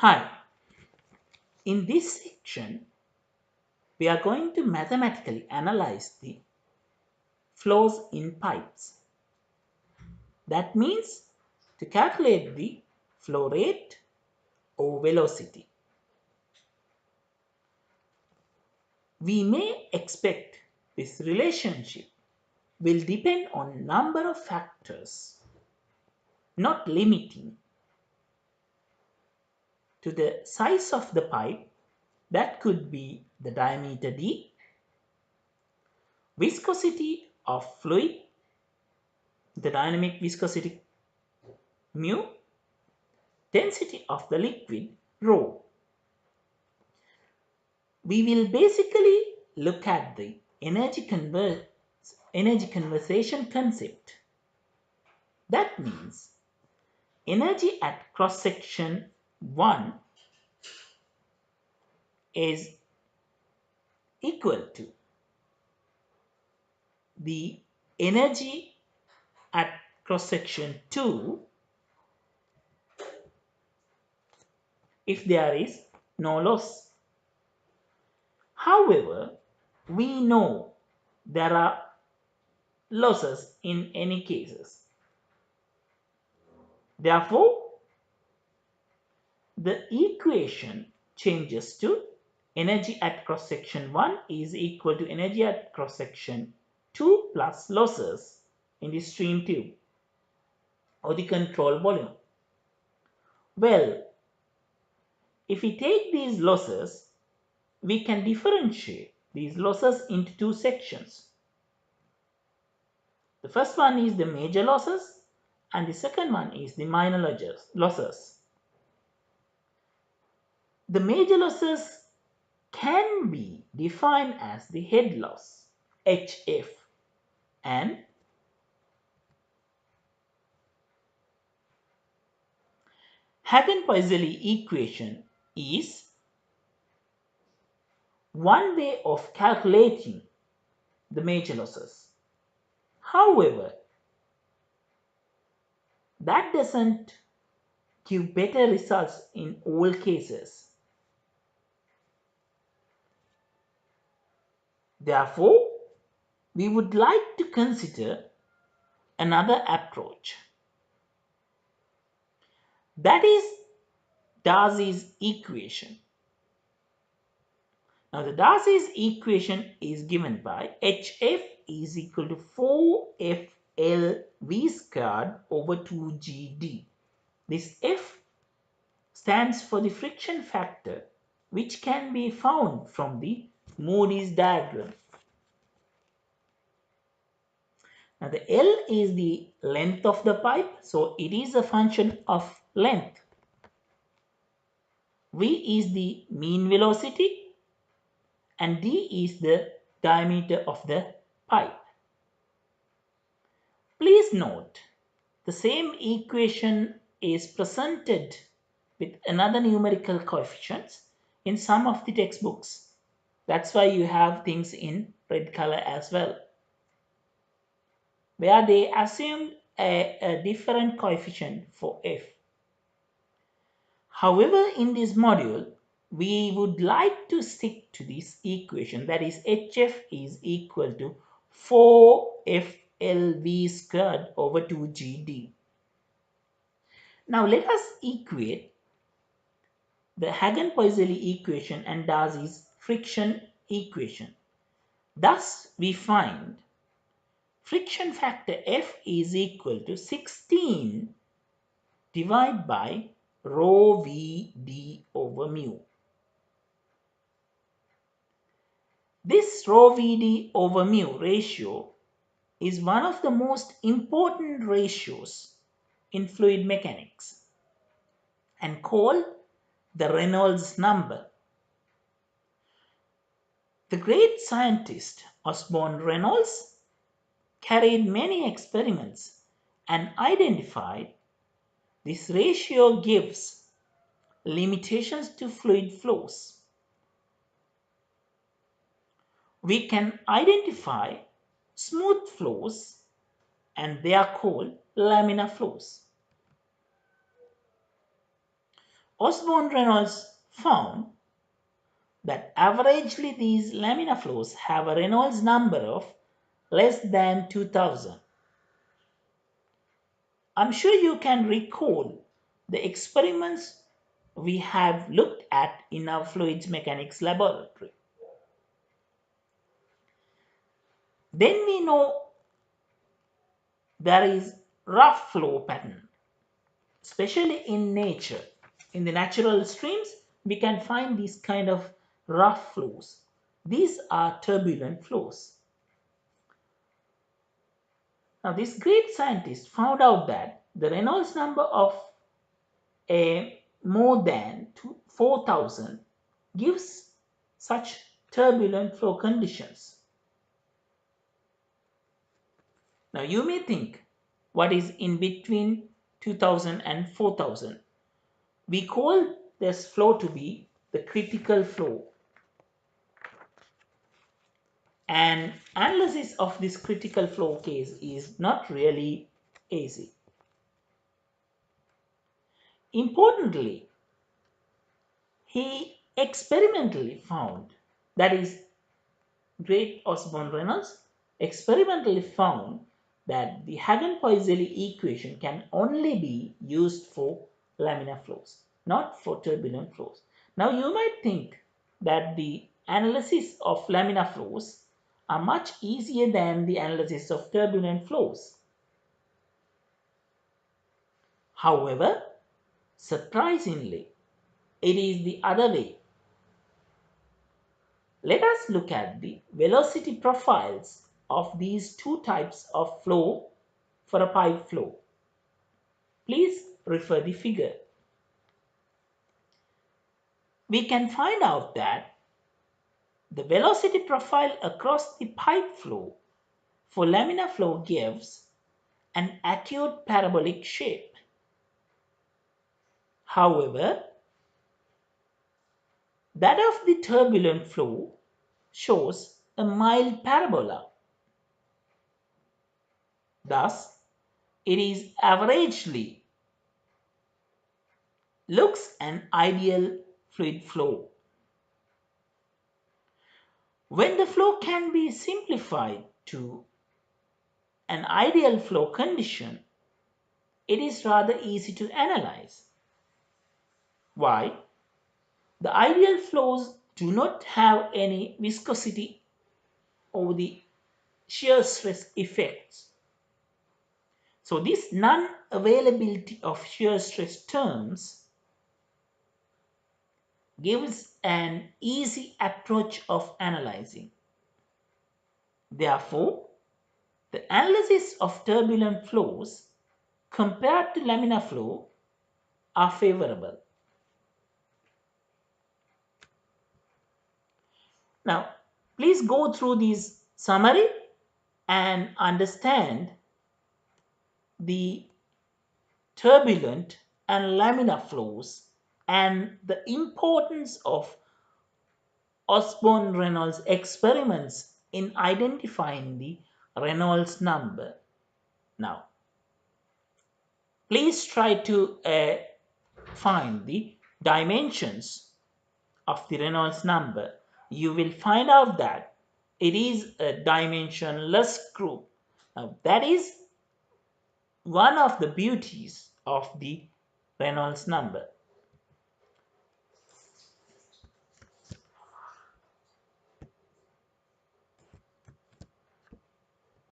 Hi, in this section, we are going to mathematically analyze the flows in pipes. That means to calculate the flow rate or velocity. We may expect this relationship will depend on number of factors, not limiting to the size of the pipe. That could be the diameter d, viscosity of fluid, the dynamic viscosity mu, density of the liquid rho. We will basically look at the energy conservation concept. That means energy at cross section 1 is equal to the energy at cross section 2 if there is no loss. However, we know there are losses in any cases. Therefore, the equation changes to energy at cross section 1 is equal to energy at cross section 2 plus losses in the stream tube or the control volume. Well, if we take these losses, we can differentiate these losses into two sections. The first one is the major losses and the second one is the minor losses. The major losses can be defined as the head loss HF and Hagen-Poiseuille equation is one way of calculating the major losses. However, that doesn't give better results in all cases. Therefore, we would like to consider another approach. That is Darcy's equation. Now, the Darcy's equation is given by HF is equal to 4FLV squared over 2GD. This F stands for the friction factor, which can be found from the Moody's diagram. Now, the L is the length of the pipe, so it is a function of length. V is the mean velocity and d is the diameter of the pipe. Please note, the same equation is presented with another numerical coefficients in some of the textbooks. That's why you have things in red color as well, where they assumed a different coefficient for f. However, in this module, we would like to stick to this equation, that is HF is equal to 4FLV squared over 2GD. Now let us equate the Hagen-Poiseuille equation and Darcy's friction equation. Thus, we find friction factor F is equal to 16 divided by rho Vd over mu. This rho Vd over mu ratio is one of the most important ratios in fluid mechanics and called the Reynolds number. The great scientist Osborne Reynolds carried many experiments and identified this ratio gives limitations to fluid flows. We can identify smooth flows and they are called laminar flows. Osborne-Reynolds found that averagely these laminar flows have a Reynolds number of less than 2000. I'm sure you can recall the experiments we have looked at in our fluids mechanics laboratory. Then we know there is rough flow pattern, especially in nature. In the natural streams, we can find these kind of rough flows. These are turbulent flows. Now, this great scientist found out that the Reynolds number of a more than 4,000 gives such turbulent flow conditions. Now, you may think, what is in between 2000 and 4000? We call this flow to be the critical flow. And analysis of this critical flow case is not really easy. Importantly, he experimentally found, that is, great Osborne-Reynolds experimentally found that the Hagen-Poiseuille equation can only be used for laminar flows, not for turbulent flows. Now you might think that the analysis of laminar flows are much easier than the analysis of turbulent flows. However, surprisingly, it is the other way. Let us look at the velocity profiles of these two types of flow for a pipe flow. Please refer the figure. We can find out that the velocity profile across the pipe flow for laminar flow gives an acute parabolic shape. However, that of the turbulent flow shows a mild parabola. Thus, it is averagely looks an ideal fluid flow. When the flow can be simplified to an ideal flow condition, it is rather easy to analyze. Why? The ideal flows do not have any viscosity or the shear stress effects. So this non-availability of shear stress terms gives an easy approach of analyzing. Therefore, the analysis of turbulent flows compared to laminar flow are favorable. Now, please go through this summary and understand the turbulent and laminar flows and the importance of Osborne-Reynolds experiments in identifying the Reynolds number. Now, please try to find the dimensions of the Reynolds number. You will find out that it is a dimensionless group. Now, that is one of the beauties of the Reynolds number.